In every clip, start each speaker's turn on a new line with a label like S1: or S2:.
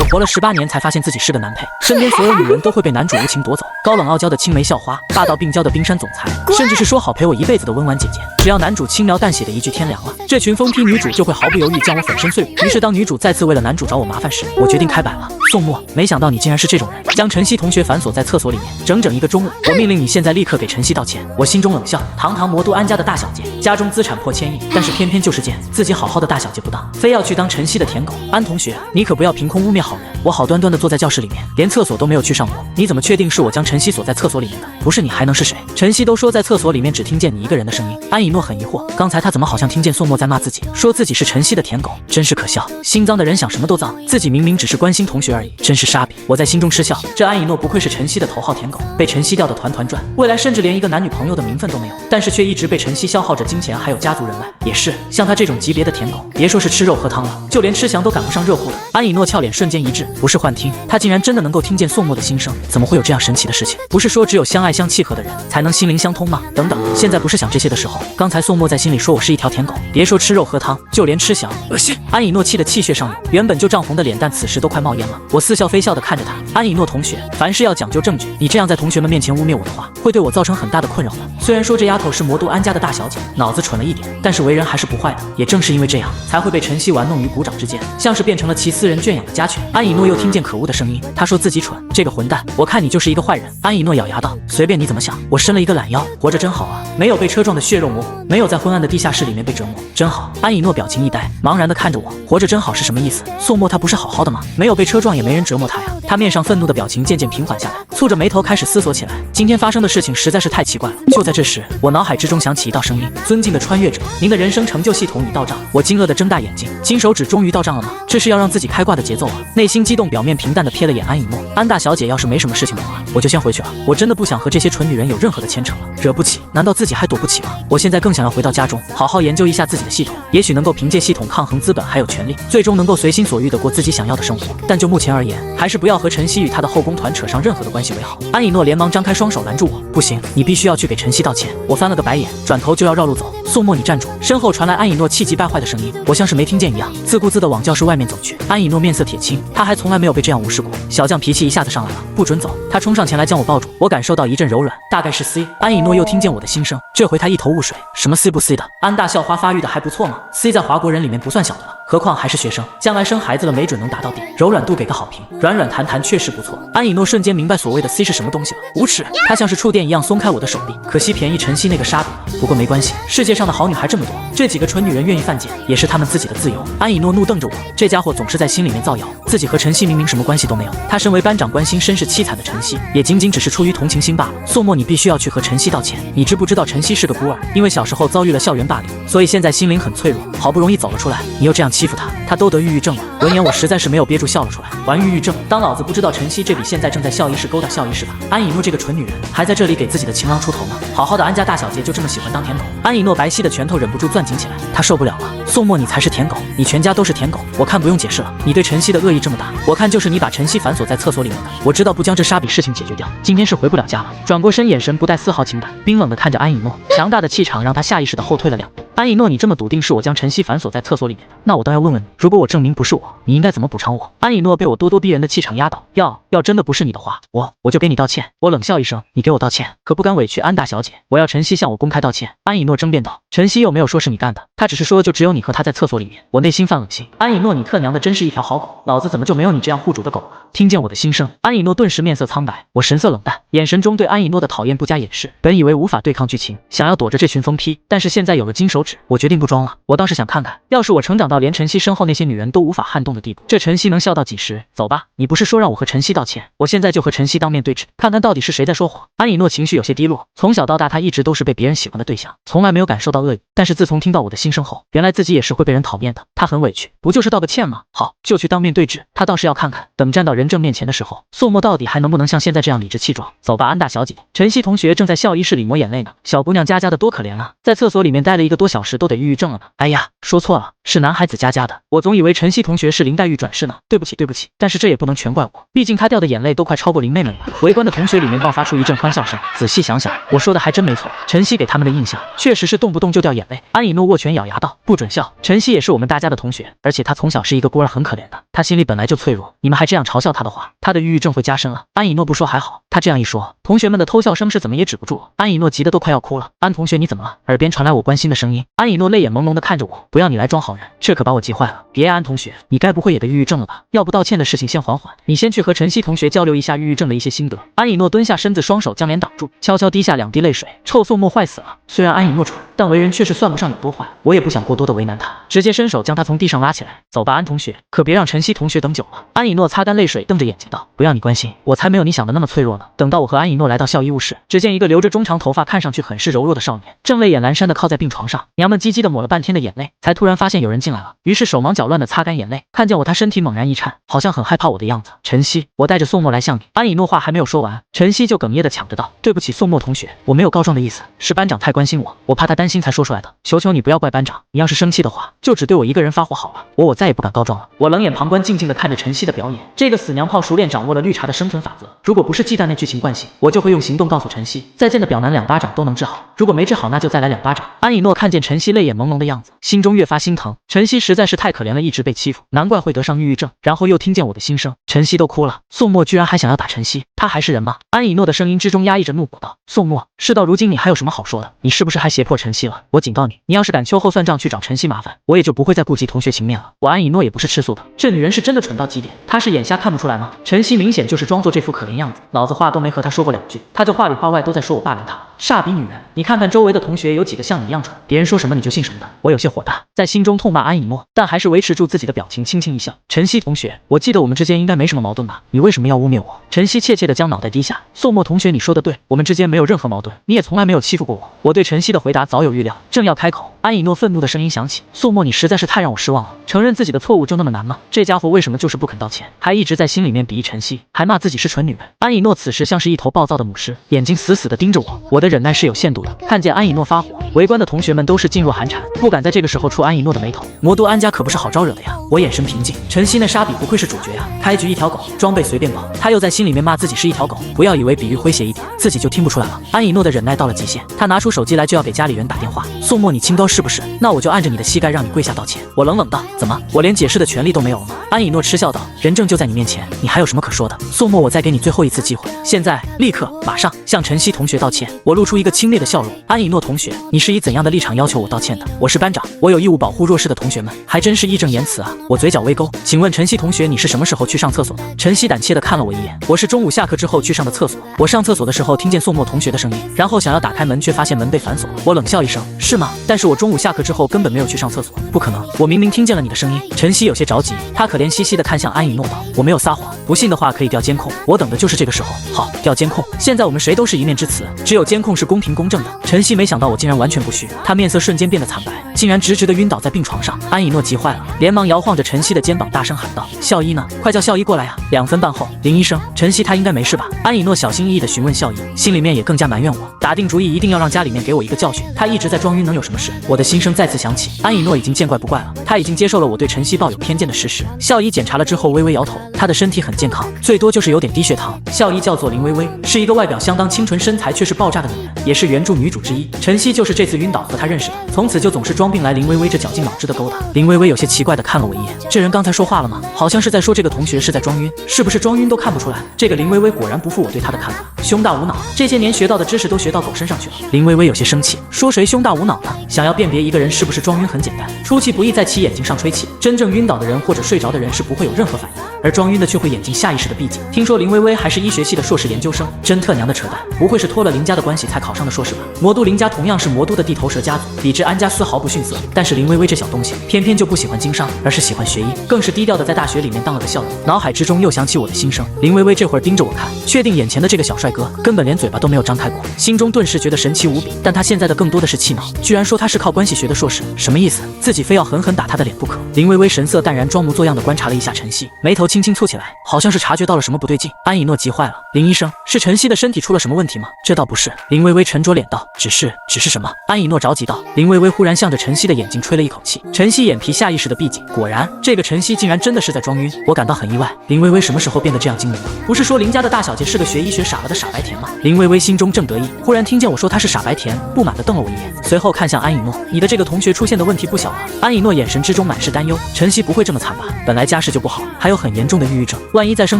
S1: 我活了18年才发现自己是个男配，身边所有女人都会被男主无情夺走，高冷傲娇的青梅校花，霸道病娇的冰山总裁，甚至是说好陪我一辈子的温婉姐姐，只要男主轻描淡写的一句天凉了，这群疯批女主就会毫不犹豫将我粉身碎骨。于是当女主再次为了男主找我麻烦时，我决定开摆了。宋墨，没想到你竟然是这种人，将晨曦同学反锁在厕所里面整整1个中午。我命令你现在立刻给晨曦道歉。我心中冷笑，堂堂魔都安家的大小姐，家中资产破1000亿，但是偏偏就是贱，自己好好的大小姐不当，非要去当晨曦的舔狗。安同学，你可不要凭空污蔑好人。我好端端的坐在教室里面，连厕所都没有去上过，你怎么确定是我将晨曦锁在厕所里面的？不是你还能是谁？晨曦都说在厕所里面只听见你一个人的声音。安以诺很疑惑，刚才他怎么好像听见宋墨在骂自己，说自己是晨曦的舔狗，真是可笑。心脏的人想什么都脏，自己明明只是关心同学而已，真是傻逼。我在心中嗤笑，这安以诺不愧是晨曦的头号舔狗，被晨曦钓得团团转，未来甚至连一个男女朋友的名分都没有，但是却一直被晨曦消耗着金钱还有家族人脉。也是，像他这种级别的舔狗，别说是吃肉喝汤了，就连吃翔都赶不上热乎的。安以诺俏脸瞬间一滞，不是幻听，他竟然真的能够听见宋墨的心声，怎么会有这样神奇的事情？不是说只有相爱相契合的人才能心灵相通吗？等等，现在不是想这些的时候。刚才宋墨在心里说我是一条舔狗，别说吃肉喝汤，就连吃翔，恶心！安以诺气得气血上涌，原本就涨红的脸蛋此时都快冒烟了。我似笑非笑的看着他，安以诺同学，凡事要讲究证据，你这样在同学们面前污蔑我的话，会对我造成很大的困扰的。虽然说这丫头是魔都安家的大小姐，脑子蠢了一点，但是为人还是不坏的。也正是因为这样，才会被晨曦玩弄于股掌之间，像是变成了其私人圈养的家犬。安以诺又听见可恶的声音，他说自己蠢，这个混蛋，我看你就是一个坏人。安以诺咬牙道，随便你怎么想，我伸了一个懒腰，活着真好啊，没有被车撞的血肉模糊，没有在昏暗的地下室里面被折磨，真好。安以诺表情一呆，茫然的看着我，活着真好是什么意思？宋墨他不是好好的吗？没有被车撞也没人折磨他呀。他面上愤怒的表情渐渐平缓下来，蹙着眉头开始思索起来，今天发生的事情实在是太奇怪了。就在这时，我脑海之中响起一道声音，尊敬的穿越者，您的人生成就系统已到账。我惊愕的睁大眼睛，金手指终于到账了吗？这是要让自己开挂的节奏啊！内心激动，表面平淡的瞥了眼安以诺。安大小姐要是没什么事情的话，我就先回去了，我真的不想和这些蠢女人有任何的牵扯了，惹不起，难道自己还躲不起吗？我现在更想要回到家中，好好研究一下自己的系统，也许能够凭借系统抗衡资本还有权力，最终能够随心所欲的过自己想要的生活。但就目前而言，还是不要和晨曦与他的后宫团扯上任何的关系为好。安以诺连忙张开双手拦住我，不行，你必须要去给晨曦道歉。我翻了个白眼，转头就要绕路走。宋墨，你站住！身后传来安以诺气急败坏的声音，我像是没听见一样，自顾自的往教室外面走去。安以诺面色铁青，他还从来没有被这样无视过。小将脾气一下子上来了，不准走！他冲上前来将我抱住，我感受到一阵柔软，大概是 C。安以诺又听见我的心声，这回他一头雾水，什么 C 不 C 的？安大校花发育的还不错嘛 ，C 在华国人里面不算小的了，何况还是学生，将来生孩子了没准能达到 D。柔软度给个好评，软软弹弹确实不错。安以诺瞬间明白所谓的 C 是什么东西了，无耻！他像是触电一样松开我的手臂，可惜便宜晨曦那个傻逼了。不过没关系，世界上的好女孩这么多，这几个蠢女人愿意犯贱，也是她们自己的自由。安以诺怒瞪着我，这家伙总是在心里面造谣，自己和晨曦明明什么关系都没有。他身为班长关心身世凄惨的晨曦，也仅仅只是出于同情心罢了。宋墨，你必须要去和晨曦道歉。你知不知道晨曦是个孤儿，因为小时候遭遇了校园霸凌，所以现在心灵很脆弱，好不容易走了出来，你又这样欺负他，他都得抑郁症了。闻言我实在是没有憋住笑了出来，还抑郁症？当老子不知道晨曦这笔现在正在校医室勾搭校医室吧？安以诺这个蠢女人，还在这里给自己的情郎出头吗？好好的安家大小姐就这么喜欢当舔狗？安以诺白皙的拳头忍不住攥紧起来，他受不了了。宋墨，你才是舔狗，你全家都是舔狗，我看不用解释了。你对晨曦的恶意这么大，我看就是你把晨曦反锁在厕所里面的。我知道不将这傻逼事情解决掉，今天是回不了家了。转过身，眼神不带丝毫情感，冰冷的看着安以诺，强大的气场让他下意识的后退了2步。安以诺，你这么笃定是我将晨曦反锁在厕所里面的，那我倒要问问你，如果我证明不是我，你应该怎么补偿我？安以诺被我咄咄逼人的气场压倒，要真的不是你的话，我就给你道歉。我冷笑一声，你给我道歉，可不敢委屈安大小姐，我要晨曦向我公开道歉。安以诺争辩道，晨曦又没有说是你干的，他只是说就只有你和他在厕所里面，我内心犯恶心。安以诺，你特娘的真是一条好狗，老子怎么就没有你这样护主的狗？听见我的心声，安以诺顿时面色苍白，我神色冷淡，眼神中对安以诺的讨厌不加掩饰。本以为无法对抗剧情，想要躲着这群疯批，但是现在有了金手指，我决定不装了。我倒是想看看，要是我成长到连晨曦身后那些女人都无法撼动的地步，这晨曦能笑到几时？走吧，你不是说让我和晨曦道歉，我现在就和晨曦当面对质，看看到底是谁在说谎。安以诺情绪有些低落，从小到大他一直都是被别人喜欢的对象，从来没有感受到恶意，但是自从听到我的心声后，原来自己也是会被人讨厌的，他很委屈，不就是道个歉吗？好，就去当面对质，他倒是要看看，等站到人证面前的时候，宋墨到底还能不能像现在这样理直气壮。走吧，安大小姐。晨曦同学正在校医室里抹眼泪呢，小姑娘佳佳的多可怜啊，在厕所里面待了1个多小时。小时都得抑郁症了呢？哎呀，说错了，是男孩子佳佳的。我总以为晨曦同学是林黛玉转世呢。对不起，但是这也不能全怪我，毕竟她掉的眼泪都快超过林妹妹了。围观的同学里面爆发出一阵欢笑声。仔细想想，我说的还真没错，晨曦给他们的印象确实是动不动就掉眼泪。安以诺握拳咬牙道：“不准笑，晨曦也是我们大家的同学，而且她从小是一个孤儿，很可怜的，她心里本来就脆弱，你们还这样嘲笑她的话，她的抑郁症会加深了。”安以诺不说还好，他这样一说，同学们的偷笑声是怎么也止不住。安以诺急得都快要哭了。安同学你怎么了？耳边传来我关心的声音。安以诺泪眼朦胧地看着我，不要你来装好人，这可把我急坏了。别，安同学，你该不会也得抑郁症了吧？要不道歉的事情先缓缓，你先去和晨曦同学交流一下抑郁症的一些心得。安以诺蹲下身子，双手将脸挡住，悄悄滴下2滴泪水。臭宋墨坏死了。虽然安以诺蠢，但为人确实算不上有多坏。我也不想过多的为难他，直接伸手将他从地上拉起来。走吧，安同学，可别让晨曦同学等久了。安以诺擦干泪水，瞪着眼睛道：“不要你关心，我才没有你想的那么脆弱呢。”等到我和安以诺来到校医务室，只见一个留着中长头发、看上去很是柔弱的少年，正泪眼阑珊的靠在病床上，娘们唧唧的抹了半天的眼泪，才突然发现有人进来了，于是手忙脚乱的擦干眼泪。看见我，他身体猛然一颤，好像很害怕我的样子。晨曦，我带着宋墨来向你。安以诺话还没有说完，晨曦就哽咽的抢着道：“对不起，宋墨同学，我没有告状的意思，是班长太关心我，我怕他担心才说出来的。求求你不要怪班长，你要是生气的话，就只对我一个人发火好了，我再也不敢告状了。”我冷眼旁观，静静的看着晨曦的表演。这个死娘炮熟练掌握了绿茶的生存法则，如果不是忌惮那剧情惯性，我就会用行动告诉晨曦，再见的表男2巴掌都能治好，如果没治好，那就再来2巴掌。安以诺看见晨曦泪眼朦胧的样子，心中越发心疼。晨曦实在是太可怜了，一直被欺负，难怪会得上抑郁症。然后又听见我的心声，晨曦都哭了，宋墨居然还想要打晨曦，他还是人吗？安以诺的声音之中压抑着怒火道：“宋墨，事到如今你还有什么好说的？你是不是还胁迫晨曦了？我警告你，你要是敢秋后算账去找晨曦麻烦，我也就不会再顾及同学情面了。”我安以诺也不是吃素的，这女人是真的蠢到极点，她是眼瞎看不出来吗？晨曦明显就是装作这副可怜样子，老子话都没和她说过2句，她就话里话外都在说我霸凌她。傻逼女人，你看看周围的同学有几个像你一样蠢，别人说什么你就信什么的。我有些火大，在心中痛骂安以诺，但还是维持住自己的表情，轻轻一笑。晨曦同学，我记得我们之间应该没什么矛盾吧？你为什么要污蔑我？晨曦怯怯地将脑袋低下。宋墨同学，你说的对，我们之间没有任何矛盾，你也从来没有欺负过我。我对晨曦的回答早有预料，正要开口，安以诺愤怒的声音响起：“宋墨，你实在是太让我失望了，承认自己的错误就那么难吗？这家伙为什么就是不肯道歉，还一直在心里面鄙夷晨曦，还骂自己是蠢女人。”安以诺此时像是一头暴躁的母狮，眼睛死死地盯着我，我的忍耐是有限度的。看见安以诺发火，围观的同学们都是噤若寒蝉，不敢在这个时候触安以诺的眉头。魔都安家可不是好招惹的呀。我眼神平静，晨曦那沙比不愧是主角呀，开局一条狗，装备随便绑。他又在心里面骂自己是一条狗，不要以为比喻诙谐一点，自己就听不出来了。安以诺的忍耐到了极限，他拿出手机来就要给家里人打电话。宋墨，你清高是不是？那我就按着你的膝盖让你跪下道歉。我冷冷道：“怎么，我连解释的权利都没有了吗？”安以诺嗤笑道：“人证就在你面前，你还有什么可说的？宋墨，我再给你最后一次机会，现在立刻马上向晨曦同学道歉。”我露出一个轻蔑的笑容。安以诺同学，你是以怎样的立场要求我道歉的？我是班长，我有义务保护弱势的同学们，还真是义正言辞啊。我嘴角微勾，请问晨曦同学，你是什么时候去上厕所的？晨曦胆怯地看了我一眼，我是中午下课之后去上的厕所。我上厕所的时候听见宋墨同学的声音，然后想要打开门，却发现门被反锁。我冷笑一声，是吗？但是我中午下课之后根本没有去上厕所，不可能，我明明听见了你的声音。晨曦有些着急，他可怜兮兮地看向安以诺道：“我没有撒谎，不信的话可以调监控，我等的就是这个时候。”好，调监控。现在我们谁都是一面之词，只有监控是公平公正的。晨曦没想到我竟然完全不虚，他面色瞬间变得惨白，竟然直直地晕倒在病床上。安以诺急坏了，连忙摇晃着晨曦的肩膀，大声喊道：“校医呢？快叫校医过来呀！”2分半后，林医生，晨曦他应该没事吧？安以诺小心翼翼地询问校医，心里面也更加埋怨我，打定主意一定要让家里面给我一个教训。他一直在装晕，能有什么事？我的心声再次响起，安以诺已经见怪不怪了，他已经接受了我对晨曦抱有偏见的事实。校医检查了之后微微摇头，他的身体很健康，最多就是有点低血糖。校医叫做林薇薇，是一个外表相当清纯，身材却是爆炸的女人，也是原著女主之一。晨曦就是这次晕倒和她认识的，从此就总是装病来林薇薇这绞尽脑汁的勾搭。林薇薇有些奇怪的看了我一眼，这人刚才说话了吗？好像是在说这个同学是在装晕，是不是装晕都看不出来？这个林薇薇果然不负我对她的看法，胸大无脑，这些年学到的知识都学到狗身上去了。林薇薇有些生气，说谁胸大无脑呢？想要辨别一个人是不是装晕很简单，出其不意在其眼睛上吹气。真正晕倒的人或者睡着的人是不会有任何反应，而装晕的却会眼睛下意识的闭紧。听说林薇薇还是医学系的硕士研究生，真特娘的扯淡，不会是托了林家的关系才考上的硕士吧？魔都林家同样是魔都的地头蛇家族，比之安家丝毫不逊色，但是林薇薇这小东西偏偏就不喜欢经商，而是喜欢学医，更是低调的在大学里面当了个校医。脑海之中又想起我的心声，林薇薇这会儿盯着我看，确定眼前的这个小帅哥根本连嘴巴都没有张开过，心中顿时觉得神奇无比。但他现在的更多的是气恼，居然说他是靠关系学的硕士，什么意思？自己非要狠狠打他的脸不可。林薇薇神色淡然，装模作样的观察了一下晨曦，眉头轻轻蹙起来，好像是察觉到了什么不对劲。安以诺急坏了，林医生，是晨曦的身体出了什么问题吗？这倒不是。林薇薇沉着脸道，只是什么？安以诺着急道。林薇薇忽然向着晨曦的眼睛吹了一口气，晨曦眼皮下意识的闭紧。果然，这个晨曦竟然真的是在装晕，我感到很意外。林微微什么时候变得这样精明了？不是说林家的大小姐是个学医学傻了的傻白甜吗？林微微心中正得意，忽然听见我说她是傻白甜，不满地瞪了我一眼，随后看向安以诺，你的这个同学出现的问题不小啊。安以诺眼神之中满是担忧，晨曦不会这么惨吧？本来家世就不好，还有很严重的抑郁症，万一再生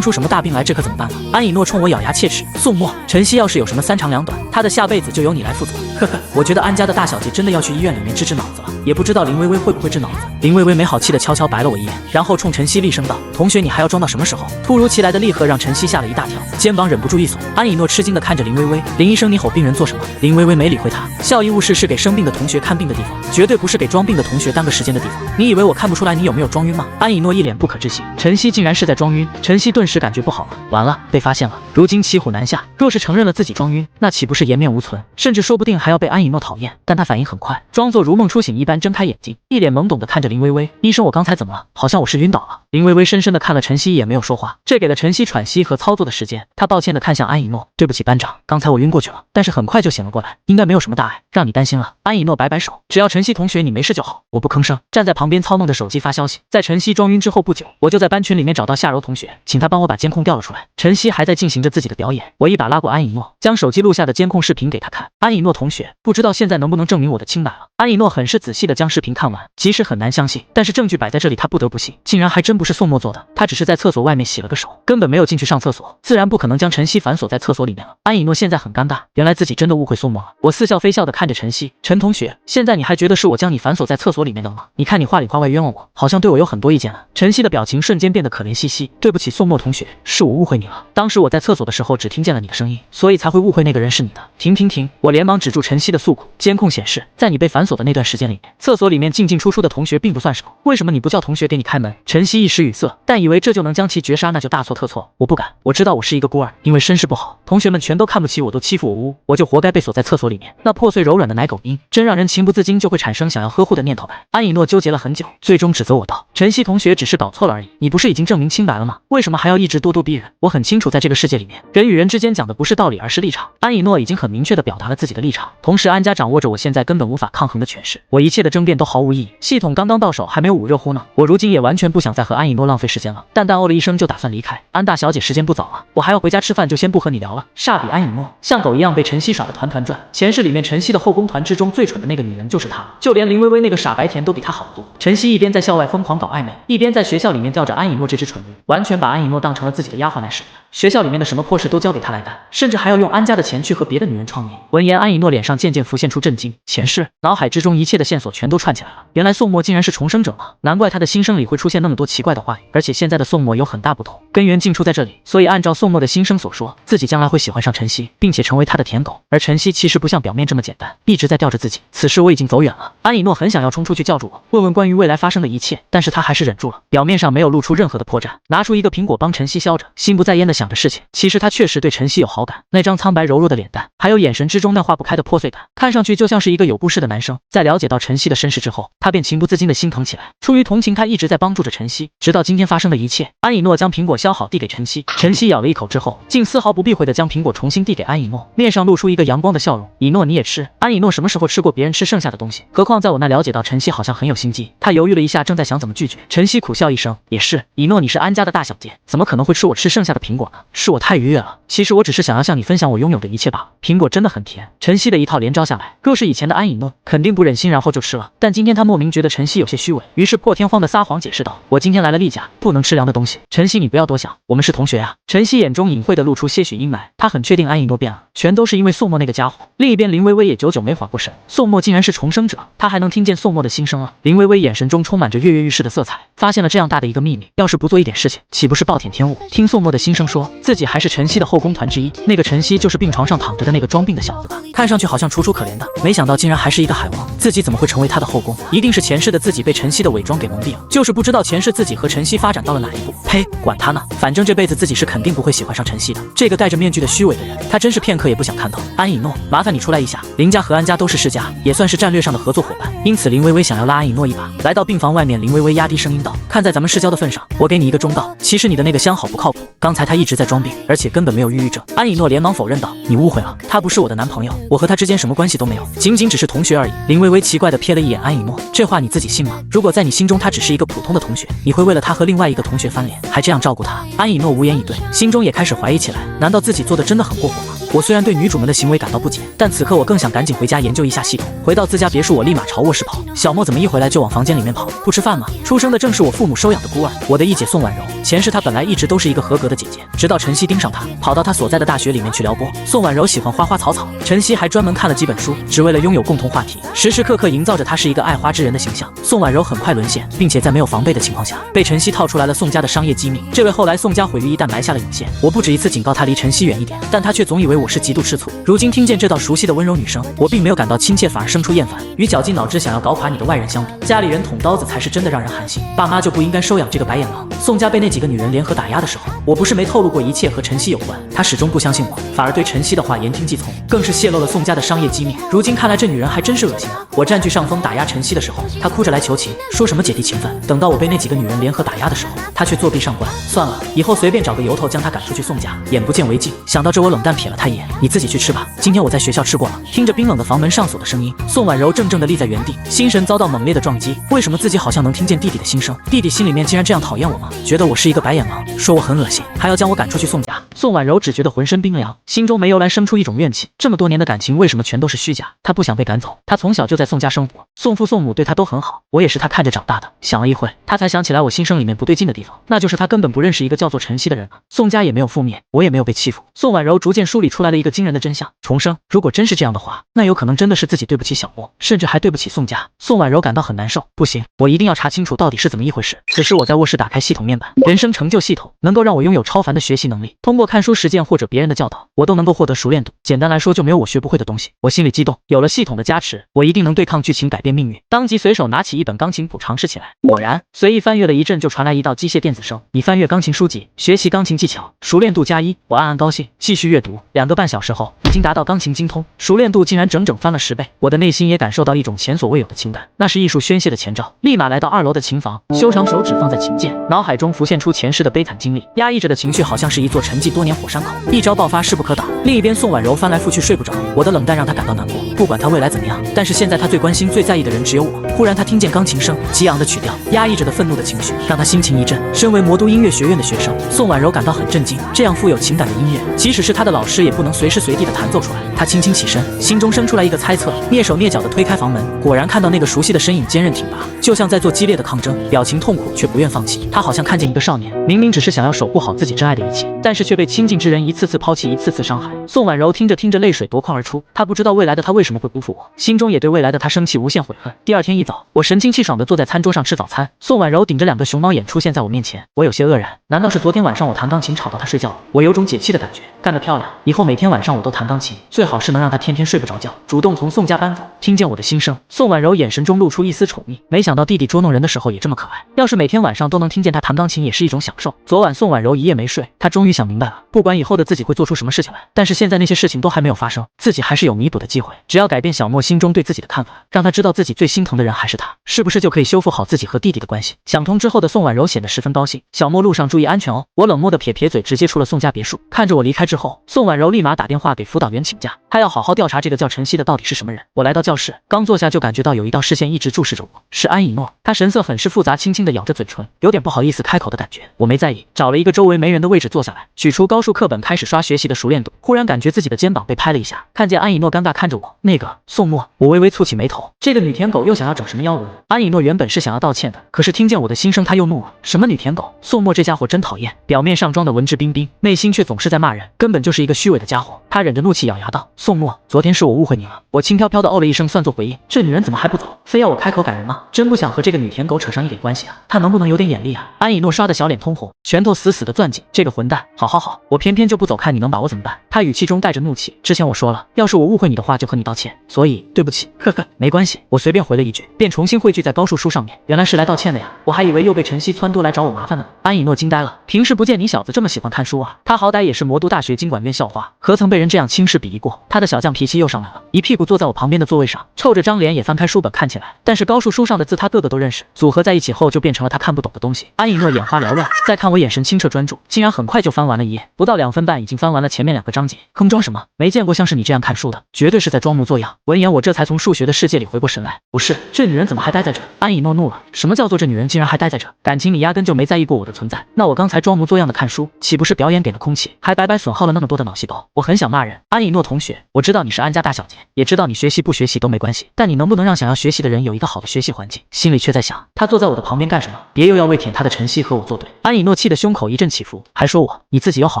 S1: 出什么大病来，这可怎么办啊？安以诺冲我咬牙切齿，宋墨，晨曦要是有什么三长两短，他的下辈子就由你来负责。呵呵，我觉得安家的大小姐真的要去医院里面治脑子了，也不知道林微微会不会治脑子。林微微没好气的悄悄白了我一眼，然后冲晨曦厉声道：“同学，你还要装到什么时候？”突如其来的厉喝让晨曦吓了一大跳，肩膀忍不住一耸。安以诺吃惊的看着林微微，林医生，你吼病人做什么？林微微没理会他，校医务室是给生病的同学看病的地方，绝对不是给装病的同学耽搁时间的地方。你以为我看不出来你有没有装晕吗？安以诺一脸不可置信，晨曦竟然是在装晕。晨曦顿时感觉不好了，完了，被发现了。如今骑虎难下，若是承认了自己装晕，那岂不是颜面无存，甚至说不定还要被安以诺讨厌。但他反应很快，装作如梦初醒一般睁开眼睛，一脸懵懂的看着林微微，医生，我刚才怎么了？好像我是晕倒了。林微微深深的看了晨曦一眼，没有说话，这给了晨曦喘息和操作的时间。他抱歉的看向安以诺，对不起班长，刚才我晕过去了，但是很快就醒了过来，应该没有什么大碍，让你担心了。安以诺摆摆手，只要晨曦同学你没事就好。我不吭声，站在旁边操弄着手机发消息。在晨曦装晕之后不久，我就在班群里面找到夏柔同学，请他帮我把监控调了出来。晨曦还在进行着自己的表演，我一把拉过安以诺，将手机录下的监控视频给他看。安以诺同学，不知道现在能不能证明我的清白了？安以诺很是仔细的将视频看完，即使很难相信，但是证据摆在这里，他不得不信，竟然还真不是宋墨做的。他只是在厕所外面洗了个手，根本没有进去上厕所，自然不可能将晨曦反锁在厕所里面了。安以诺现在很尴尬，原来自己真的误会宋墨了。我似笑非笑的看着晨曦，陈同学，现在你还觉得是我将你反锁在厕所里面的吗？你看你话里话外冤枉我，好像对我有很多意见了。晨曦的表情瞬间变得可怜兮兮，对不起宋墨同学，是我误会你了。当时我在厕所的时候只听见了你的声音，所以才会误会那个人是你的。停停停！我连忙止住晨曦的诉苦。监控显示，在你被反锁的那段时间里面，厕所里面进进出出的同学并不算少，为什么你不叫同学给你开门？晨曦一时语塞，但以为这就能将其绝杀，那就大错特错。我不敢，我知道我是一个孤儿，因为身世不好，同学们全都看不起我，都欺负我污，我就活该被锁在厕所里面。那破碎柔软的奶狗音，真让人情不自禁就会产生想要呵护的念头来。安以诺纠结了很久，最终指责我道：“晨曦同学只是搞错了而已，你不是已经证明清白了吗？为什么还要一直咄咄逼人？我很清楚，在这个世界里面，人与人之间讲的不是道理，而是立场。”安以诺已经很明确地表达了自己的立场，同时安家掌握着我现在根本无法抗衡的权势，我一切的争辩都毫无意义。系统刚刚到手，还没有捂热乎呢，我如今也完全不想再和安以诺浪费时间了。淡淡哦了一声就打算离开。安大小姐，时间不早了，我还要回家吃饭，就先不和你聊了。煞笔安以诺像狗一样被晨曦耍得团团转，前世里面晨曦的后宫团之中最蠢的那个女人就是她，就连林微微那个傻白甜都比她好多。晨曦一边在校外疯狂搞暧昧，一边在学校里面吊着安以诺这只蠢驴，完全把安以诺当成了自己的丫鬟来使唤。学校里面的什么破事都交给她来干，甚至还要用安家的钱去和别的女人创业。闻言，安以诺脸上渐渐浮现出震惊，前世，脑海之中一切的线索全都串起来了。原来宋墨竟然是重生者吗？难怪他的心声里会出现那么多奇怪的话语，而且现在的宋墨有很大不同，根源尽出在这里。所以按照宋墨的心声所说，自己将来会喜欢上晨曦，并且成为他的舔狗。而晨曦其实不像表面这么简单，一直在吊着自己。此时我已经走远了，安以诺很想要冲出去叫住我，问问关于未来发生的一切，但是他还是忍住了，表面上没有露出任何的破绽，拿出一个苹果帮晨曦削着，心不在焉的想着事情。其实他确实对晨曦有好感，那张苍白柔弱的脸蛋，还有眼神之中那化不开的破碎感，看上去就像是一个有故事的男生。在了解到晨曦的身世之后，他便情不自禁的心疼起来。出于同情，他一直在帮助着晨曦，直到今天发生的一切。安以诺将苹果削好递给晨曦，晨曦咬了一口之后，竟丝毫不避讳的将苹果重新递给安以诺，面上露出一个阳光的笑容。以诺，你也吃。安以诺什么时候吃过别人吃剩下的东西？何况在我那了解到晨曦好像很有心机，他犹豫了一下，正在想怎么拒绝。晨曦苦笑一声，也是，以诺你是安家的大小姐，怎么可能会吃我吃剩下的苹果呢？是我太愉悦了，其实我只是想要向你分享我拥有的一切罢了。苹果真的很甜。晨曦的一套连招下来，若是以前的安以诺肯定不忍心然后就吃了，但今天他莫名觉得晨曦有些虚伪，于是破天荒的撒谎解释道，我今天来了例假，不能吃凉的东西。晨曦你不要多想，我们是同学啊。晨曦眼中隐晦的露出些许阴霾，他很确定安以诺变了，全都是因为宋墨那个家伙。另一边林微微也久久没缓过神，宋墨竟然是重生者，他还能听见宋墨的心声了。林微微眼神中充满着跃跃欲试的色彩，发现了这样大的一个秘密，要是不做一点事情，岂不是暴殄天物？听宋墨的心声说自己还是晨曦的后宫团之一，那个晨曦就是病床上躺着的那个装病的小子吧？看上去好像楚楚可怜的，没想到竟然还是一个海王，自己怎么会成为他的后宫？一定是前世的自己被晨曦的伪装给蒙蔽了，就是不知道前世自己和晨曦发展到了哪一步。呸，管他呢，反正这辈子自己是肯定不会喜欢上晨曦的。这个戴着面具的虚伪的人，他真是片刻也不想看到。安以诺，麻烦你出来一下，林家和安家都是世家，也算是战略上的合作伙伴，因此林微微想要拉安以诺一把。来到病房外面，林微微压低声音道，看在咱们世交的份上，我给你一个忠告，其实你的那个相好不靠谱，刚才他一直直在装病，而且根本没有抑郁症。安以诺连忙否认道：“你误会了，他不是我的男朋友，我和他之间什么关系都没有，仅仅只是同学而已。”林微微奇怪地瞥了一眼安以诺，这话你自己信吗？如果在你心中他只是一个普通的同学，你会为了他和另外一个同学翻脸，还这样照顾他？安以诺无言以对，心中也开始怀疑起来，难道自己做的真的很过火吗？我虽然对女主们的行为感到不解，但此刻我更想赶紧回家研究一下系统。回到自家别墅，我立马朝卧室跑。小莫怎么一回来就往房间里面跑？不吃饭吗？出生的正是我父母收养的孤儿，我的一姐宋婉柔。前世她本来一直都是一个合格的姐姐，直到晨曦盯上她，跑到她所在的大学里面去撩拨。宋婉柔喜欢花花草草，晨曦还专门看了几本书，只为了拥有共同话题，时时刻刻营造着她是一个爱花之人的形象。宋婉柔很快沦陷，并且在没有防备的情况下，被晨曦套出来了宋家的商业机密。这位后来宋家毁于一旦埋下了引线，我不止一次警告她离晨曦远一点，但她却总以为我是极度吃醋。如今听见这道熟悉的温柔女声，我并没有感到亲切，反而生出厌烦。与绞尽脑汁想要搞垮你的外人相比，家里人捅刀子才是真的让人寒心。爸妈就不应该收养这个白眼狼。宋家被那几个女人联合打压的时候，我不是没透露过一切和晨曦有关，她始终不相信我，反而对晨曦的话言听计从，更是泄露了宋家的商业机密。如今看来这女人还真是恶心啊！我占据上风打压晨曦的时候，她哭着来求情，说什么姐弟情分；等到我被那几个女人联合打压的时候，她却作弊上官。算了，以后随便找个由头将她赶出去宋家，眼不见为净。想到这，我冷淡瞥了她一眼，你自己去吃吧，今天我在学校吃过了。听着冰冷的房门上锁的声音，宋婉柔怔怔地立在原地，心神遭到猛烈的撞击。为什么自己好像能听见弟弟的心声？弟弟心里面竟然这样讨厌我吗？觉得我是一个白眼狼，说我很恶心，还要将我赶出去宋家。宋婉柔只觉得浑身冰凉，心中没由来生出一种怨气。这么多年的感情为什么全都是虚假？她不想被赶走，她从小就在宋家生活，宋父宋母对她都很好，我也是她看着长大的。想了一会，她才想起来我心声里面不对劲的地方，那就是她根本不认识一个叫做晨曦的人啊。宋家也没有覆灭，我也没有被欺负。宋婉柔逐渐梳理出来了一个惊人的真相。重生，如果真是这样的话，那有可能真的是自己对不起小莫，甚至还对不起宋家。宋婉柔感到很难受，不行，我一定要查清楚到底是怎么一回事。此时我在卧室打开系统面板，人生成就系统能够让我拥有超凡的学习能力，通过看书实践或者别人的教导，我都能够获得熟练度。简单来说，就没有我学不会的东西。我心里激动，有了系统的加持，我一定能对抗剧情，改变命运。当即随手拿起一本钢琴谱尝试起来，果然随意翻阅了一阵，就传来一道机械电子声：你翻阅钢琴书籍，学习钢琴技巧，熟练度+1。我暗暗高兴，继续阅读。2个半小时后，已经达到钢琴精通，熟练度竟然整整翻了10倍。我的内心也感受到一种前所未有的情感，那是艺术宣泄的前兆。立马来到2楼的琴房，修长手指放在琴键，脑海中浮现出前世的悲惨经历，压抑着的情绪好像是一座沉寂多年火山口，一朝爆发，势不可挡。另一边，宋婉柔翻来覆去睡不着，我的冷淡让她感到难过。不管她未来怎么样，但是现在她最关心、最在意的人只有我。忽然，她听见钢琴声，激昂的曲调，压抑着的愤怒的情绪，让她心情一震。身为魔都音乐学院的学生，宋婉柔感到很震惊，这样富有情感的音乐，即使是她的老师也不能随时随地的弹奏出来。她轻轻起身，心中生出来一个猜测，蹑手蹑脚的推开房门，果然看到那个熟悉的身影，坚韧挺拔，就像在做激烈的抗争，表情痛苦却不愿放弃。她好像看见一个少年，明明只是想要守护好自己真爱的一切，但是却被亲近之人一次次抛弃，一次次伤害。宋婉柔听着听着，泪水夺眶而出。她不知道未来的她为什么会辜负我，心中也对未来的她升起无限悔恨。第二天一早，我神清气爽地坐在餐桌上吃早餐，宋婉柔顶着2个熊猫眼出现在我面前，我有些愕然，难道是昨天晚上我弹钢琴吵到她睡觉了？我有种解气的感觉，干得漂亮！以后每天晚上我都弹钢琴，最好是能让她天天睡不着觉。主动从宋家搬走。听见我的心声，宋婉柔眼神中露出一丝宠溺，没想到弟弟捉弄人的时候也这么可爱。要是每天晚上都能听见他弹钢琴，也是一种享受。昨晚宋婉柔一夜没睡，她终于想明白了，不管以后的自己会做出什么事情来，但是现在那些事情都还没有发生，自己还是有弥补的机会。只要改变小莫心中对自己的看法，让他知道自己最心疼的人还是他，是不是就可以修复好自己和弟弟的关系？想通之后的宋婉柔显得十分高兴。小莫路上注意安全哦。我冷漠的撇撇嘴，直接出了宋家别墅。看着我离开之后，宋婉柔立马打电话给辅导员请假，她要好好调查这个叫晨曦的到底是什么人。我来到教室，刚坐下就感觉到有一道视线一直注视着我，是安以诺。他神色很是复杂，轻轻的咬着嘴唇，有点不好意思开口的感觉。我没在意，找了一个周围没人的位置坐下来，取出高数课本开始刷学习的熟练度。忽然感觉自己的肩膀被拍了一下，看见安以诺尴尬看着我，那个宋墨，我微微蹙起眉头，这个女舔狗又想要整什么幺蛾？安以诺原本是想要道歉的，可是听见我的心声他又怒了，什么女舔狗？宋墨这家伙真讨厌，表面上装的文质彬彬，内心却总是在骂人，根本就是一个虚伪的家伙。他忍着怒气咬牙道，宋墨，昨天是我误会你了。我轻飘飘的哦了一声算作回应，这女人怎么还不走，非要我开口赶人吗？真不想和这个女舔狗扯上一点关系啊，她能不能有点眼力啊？安以诺刷的小脸通红，拳头死死的攥紧，这个混蛋，好，我偏偏就不走，看你能把我怎么办？他语气中带着怒气，之前我说了，要是我误会你的话，就和你道歉。所以对不起。呵呵，没关系，我随便回了一句，便重新汇聚在高树书上面。原来是来道歉的呀，我还以为又被晨曦撺掇来找我麻烦呢。安以诺惊呆了，平时不见你小子这么喜欢看书啊，他好歹也是魔都大学经管院校花，何曾被人这样轻视鄙夷过？他的小将脾气又上来了，一屁股坐在我旁边的座位上，臭着张脸也翻开书本看起来。但是高树书上的字他个个都认识，组合在一起后就变成了他看不懂的东西。安以诺眼花缭乱，再看我眼神清澈专注，竟然很快就翻完了一页，不到2分半已经翻完了前面2个章节。哼，装什么？没见过像是你这样看书的，绝对是在装模作样。闻言我这才从数学的世界里回过神来，不是，这女人怎么还待在这？安以诺怒了，什么叫做这女人竟然还待在这？感情你压根就没在意过我的存在，那我刚才装模作样的看书，岂不是表演给了空气，还白白损耗了那么多的脑细胞？我很想骂人。安以诺同学，我知道你是安家大小姐，也知道你学习不学习都没关系，但你能不能让想要学习的人有一个好的学习环境？心里却在想，他坐在我的旁边干什么？别又要为舔他的晨曦和我作对。安以诺气得胸口一阵起伏，还说我，你自己有好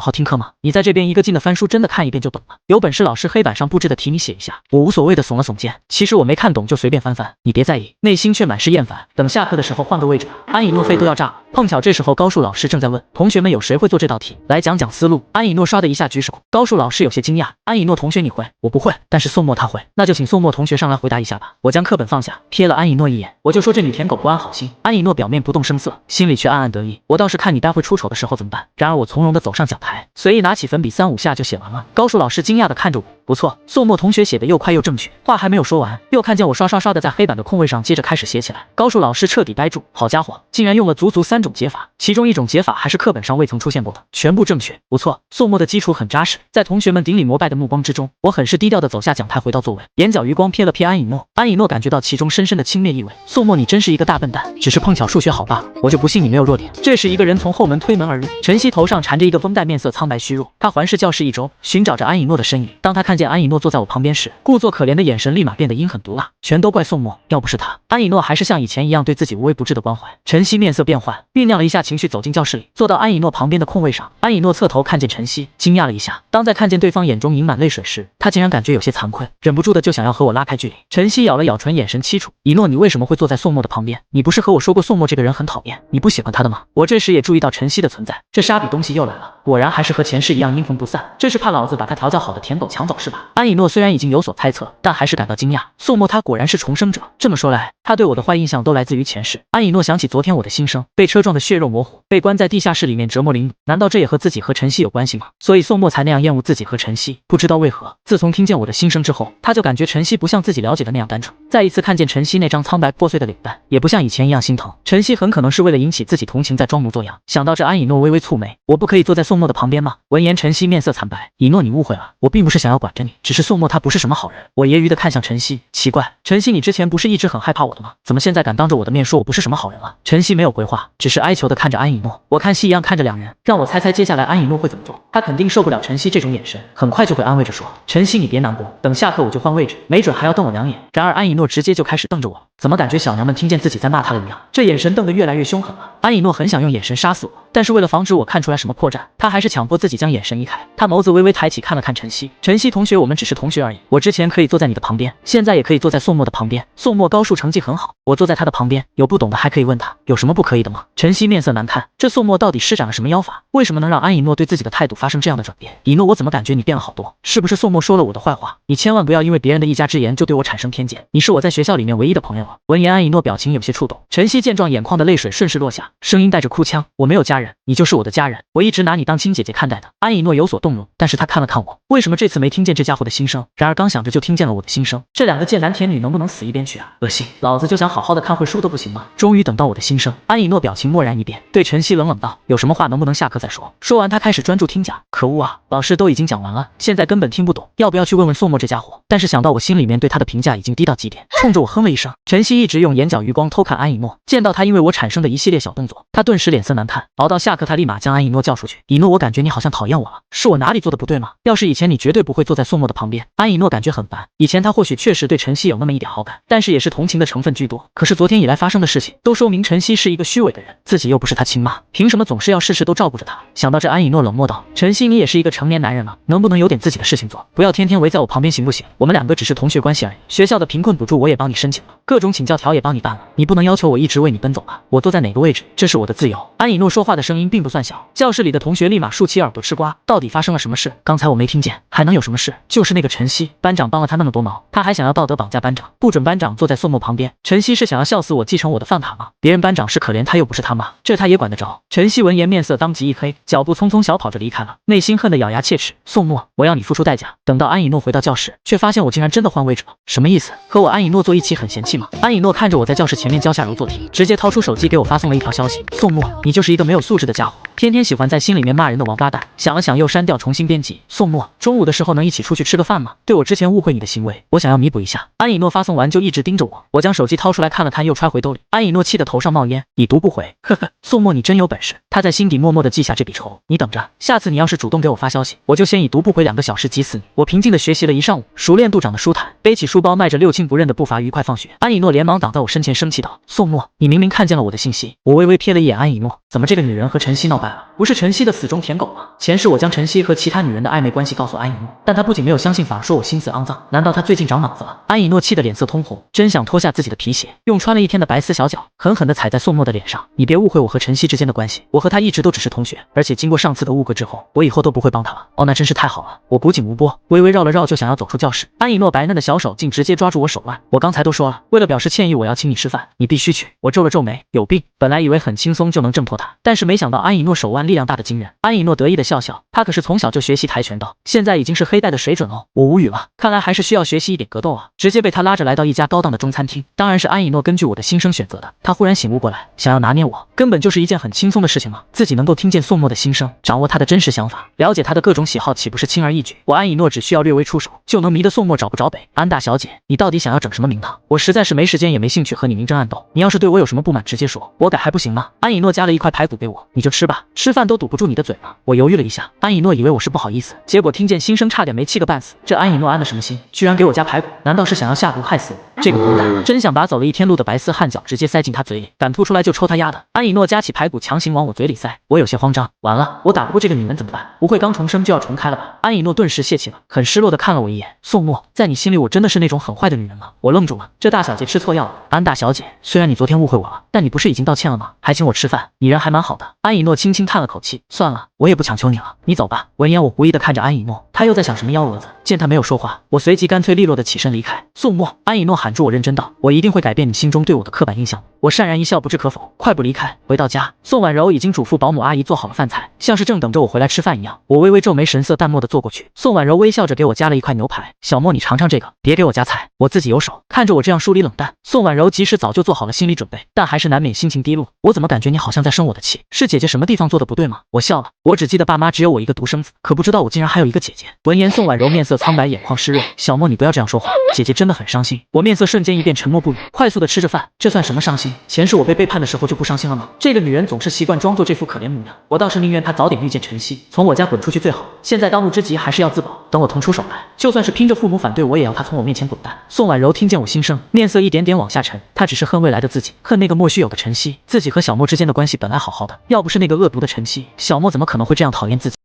S1: 好听课吗？你在这边一个劲的翻书，真的看一遍就懂了？有本事老师黑板上布置的题你写一下。我无所谓的耸了耸肩，其实我没看懂就随便翻翻，你别在意，内心却满是厌烦。等下课的时候换个位置吧。安以诺肺都要炸了。碰巧这时候高树老师正在问同学们有谁会做这道题，来讲讲思路。安以诺唰的一下举手，高树老师有些惊讶，安以诺同学你会？我不会，但是宋墨他会，那就请宋墨同学上来回答一下吧。我将课本放下，瞥了安以诺一眼，我就说这女舔狗不安好心。安以诺表面不动声色，心里却暗暗得意，我倒是看你待会出丑的时候怎么办。然而我从容的走上讲台，随意拿起粉笔3、5下就写完了。高树老师惊讶的看着我，不错，宋墨同学写的又快又正确。话还没有说完，又看见我刷刷刷的在黑板的空位上接着开始写起来。高树老师彻底呆住，好家伙，竟然用了足足3种解法，其中1种解法还是课本上未曾出现过的，全部正确，不错，宋墨的基础很扎实。在同学们顶礼膜拜的目光之中，我很是低调的走下讲台，回到座位，眼角余光瞥了瞥安以诺。安以诺感觉到其中深深的轻蔑意味。宋墨你真是一个大笨蛋，只是碰巧数学好罢了，我就不信你没有弱点。这时一个人从后门推门而入，晨曦头上缠着一个绷带，面色苍白虚弱，他环视教室一周，寻找着安以诺的身影。当他看见安以诺坐在我旁边时，故作可怜的眼神立马变得阴狠毒辣，全都怪宋墨，要不是他，安以诺还是像以前一样对自己无微不至的关怀。晨曦面色变幻，酝酿了一下情绪，走进教室里，坐到安以诺旁边的空位上。安以诺侧头看见晨曦，惊讶了一下，当在看见对方眼中盈满泪水时，他竟然感觉有些惭愧，忍不住的就想要和我拉开距离。晨曦咬了咬唇，眼神凄楚，以诺你为什么会坐在宋墨的旁边？你不是和我说过宋墨这个人很讨厌，你不喜欢他的吗？我这时也注意到晨曦的存在，这沙比东西又来了，果然还是和前世一样阴魂不散，这是怕老子把他调教好的舔狗抢走是吧？安以诺虽然已经有所猜测，但还是感到惊讶，宋墨他果然是重生者，这么说来，他对我的坏印象都来自于前世。安以诺想起昨天我的心声，被车撞的血肉模糊，被关在地下室里面折磨凌辱，难道这也和自己和晨曦有关系吗？所以宋墨才那样厌恶自己和晨曦，不知道为何，自从听见我的心声之后，他就感觉晨曦不像自己了解的那样单纯。再一次看见晨曦那张苍白破碎的脸蛋，也不像以前一样心疼。晨曦很可能是为了引起自己同情在装模作样。想到这，安以诺微微蹙眉，我不可以坐在宋墨的旁边吗？闻言，晨曦面色惨白，以诺你误会了，我并不是想要管着你，只是宋墨他不是什么好人。我揶揄的看向晨曦，奇怪，晨曦你之前不是一直很害怕我的吗？怎么现在敢当着我的面说我不是什么好人了？晨曦没有回话，只是哀求的看着安以诺。我看戏一样看着两人，让我猜猜接下来安以诺会怎么做。他肯定受不了晨曦这种眼神，很快就会安慰着说，晨曦你别难过，等下课我就换位置，没准还要瞪我2眼。然而安以诺直接就开始瞪着我，怎么感觉小娘们听见自己在骂他了一样，这眼神瞪得越来越凶狠了。安以诺很想用眼神杀死我，但是为了防止我看出来什么破绽，他还是强迫自己将眼神移开。他眸子微微抬起，看了看晨曦，晨曦同学，我们只是同学而已，我之前可以坐在你的旁边，现在也可以坐在宋墨的旁边。宋墨高数成绩很好，我坐在他的旁边，有不懂的还可以问他，有什么不可以的吗？晨曦面色难看，这宋墨到底施展了什么妖法？为什么能让安以诺对自己的态度发生这样的转变？以诺，我怎么感觉你变了好多？是不是宋墨说了我的坏话？你千万不要因为别人的一家之言就对我产生偏见，你是我在学校里面唯一的朋友啊。闻言，安以诺表情有些触动。晨曦见状，眼眶的泪水顺势落下，声音带着哭腔，我没有家人，你就是我的家人，我一直拿你当亲姐姐看待的。安以诺有所动容，但是他看了看我，为什么这次没听见这家伙的心声？然而刚想着就听见了我的心声，这2个贱男舔女能不能死一边去啊？恶心，老子就想好好的看会书都不行吗？终于等到我的心声，安以诺表情漠然一变，对晨曦冷冷道，有什么话能不能下课再说？说完他开始专注听讲。可恶啊，老师都已经讲完了，现在根本听不懂，要不要去问问宋墨这家伙？但是想到我心里面对他的评价已经低到极点，冲着我哼了一声。晨曦一直用眼角余光偷看安以诺，见到他因为我产生的一系列小动作，他顿时脸色难看。熬到下课，他立马将安以诺叫出去。以诺，我感觉你好像讨厌我了，是我哪里做的不对吗？要是以前你绝对不会坐在宋墨的旁边。安以诺感觉很烦，以前他或许确实对晨曦有那么一点好感，但是也是同情的成分居多。可是昨天以来发生的事情都说明晨曦是一个虚伪的人，自己又不是他亲妈，凭什么总是要事事都照顾着他？想到这，安以诺冷漠道，晨曦你也是一个成年男人了，能不能有点自己的事情做，不要天天围在我旁边行不行？我们2个只是同学关系而已，学校的贫困补助我也帮你申请了，各种请教条也帮你办了，你不能要求我一直为你奔走吧？我坐在哪个位置，这是我的自由。安以诺说话的声音并不算小，教室里的同学立马竖起耳朵吃瓜。到底发生了什么事？刚才我没听见，还能有什么事？就是那个晨曦，班长帮了他那么多忙，他还想要道德绑架班长，不准班长坐在宋墨旁边。晨曦是想要笑死我继承我的饭卡吗？别人班长是可怜他又不是他妈，这他也管得着？晨曦闻言面色当即一黑，脚步匆匆小跑着离开了，内心恨得咬牙切齿。宋墨，我要你付出代价。等到安以诺回到教室，却发现我竟然真的换位置了，什么意思？和我安以诺坐一起很嫌弃吗？安以诺看着我在教室前面教下柔做题，直接掏出手机给我发送了一条消息：宋墨，你就是一个没有素质的家伙，天天喜欢在心里面骂人的王八蛋。想了想又删掉重新编辑。宋墨，中午的时候能一起出去吃个饭吗？对我之前误会你的行为，我想要弥补一下。安以诺发送完就一直盯着我，我将手机掏出来看了看又揣回兜里。安以诺气得头上冒烟，已读不回。呵呵，宋墨你真有本事。他在心底默默地记下这笔仇，你等着，下次你要是主动给我发消息，我就先已读不回2个小时急死你。我平静地学习了一上午，熟练度长的舒坦，背起书包迈着六亲不认的步伐愉快放学。安以诺连忙挡在我身前生气道：宋墨，你明明看见了我的信息。我微微瞥了一眼安以诺，怎么这个女人和晨曦闹掰了？不是晨曦的死忠舔狗吗？前世我将晨曦和其他女人的暧昧关系告诉安以诺，但她不仅没有相信，反而说我心思肮脏，难道她最近长脑子了？安以诺气得脸色通红，真想脱下自己的皮鞋，用穿了一天的白丝小脚狠狠地踩在宋墨的脸上。你别误会我和晨曦之间的关系，我和她一直都只是同学，而且经过上次的误会之后，我以后都不会帮她了。哦，那真是太好了。我不紧无波，微微绕了绕就想要走出教室，安以诺白嫩的小手竟直接抓住我手腕。我刚才都说了，为了表示歉意，我要请你吃饭，你必须去。我皱了皱眉，有病。本来以为很轻松就能挣脱他，但是没想到安以诺手腕力量大得惊人。安以诺得意的笑笑，他可是从小就学习跆拳道，现在已经是黑带的水准哦。我无语了，看来还是需要学习一点格斗啊。直接被他拉着来到一家高档的中餐厅，当然是安以诺根据我的心声选择的。他忽然醒悟过来，想要拿捏我，根本就是一件很轻松的事情嘛。自己能够听见宋墨的心声，掌握他的真实想法，了解他的各种喜好，岂不是轻而易举？我安以诺只需要略微出手，就能迷得宋墨找不着北。安大小姐，你到底想要整什么名堂？我实在是没时间也没兴趣和你明争暗斗，你要是对我有什么不满，直接说，我改还不行吗？安以诺夹了一块排骨给我，你就吃吧，吃饭都堵不住你的嘴吗？我犹豫了一下，安以诺以为我是不好意思，结果听见心声差点没气个半死。这安以诺安的什么心，居然给我夹排骨？难道是想要下毒害死我？这个混蛋，真想把走了一天路的白丝汗脚直接塞进他嘴里，敢吐出来就抽他丫的！安以诺夹起排骨强行往我嘴里塞，我有些慌张，完了，我打不过这个女人怎么办？不会刚重生就要重开了吧？安以诺顿时泄气了，很失落的看了我一眼。宋墨，在你心里我真的是那种很坏的女人吗？我愣住了，这大小姐吃错药了。安大小姐，虽然你昨天误会我了，但你不是已经道歉了吗？还请我吃饭，你人还蛮好的。安以诺轻轻叹了口气，算了，我也不强求你了，你走吧。闻言我狐疑的看着安以诺，他又在想什么幺蛾子？见他没有说话，我随即干脆利落的起身离开。宋墨，安以诺喊住我，认真道，我一定会改变你心中对我的刻板印象。我潸然一笑，不置可否，快步离开。回到家，宋婉柔已经嘱咐保姆阿姨做好了饭菜，像是正等着我回来吃饭一样。我微微皱眉，神色淡漠的坐过去。宋婉柔微笑着给我夹了一块牛排，小莫你尝尝这个，别给我夹菜，我自己有手。看着我这样疏离冷淡，宋婉柔即使早就做好了心理准备，但还是难免心情低落。我怎么感觉你好像在生我的气？是姐姐什么地方做的不对吗？我笑了，我只记得爸妈只有我一个独生子，可不知道我竟然还有一个姐姐。闻言，宋婉柔面色苍白，眼眶湿润。小莫你不要这样说话，姐姐真的很伤心。我面色瞬间一变，沉默不语，快速的吃着饭。这算什么伤心？前世我被背叛的时候就不伤心了吗？这个女人总是习惯装作这副可怜模样，我倒是宁愿她早点遇见晨曦，从我家滚出去最好。现在当务之急还是要自保，等我腾出手来，就算是拼着父母反对，我也要她从我面前滚蛋。宋婉柔听见我心声，面色一点点往下沉，她只是恨未来的自己，恨那个莫须有的晨曦。自己和小莫之间的关系本来好好的，要不是那个恶毒的晨曦，小莫怎么可能会这样讨厌自己？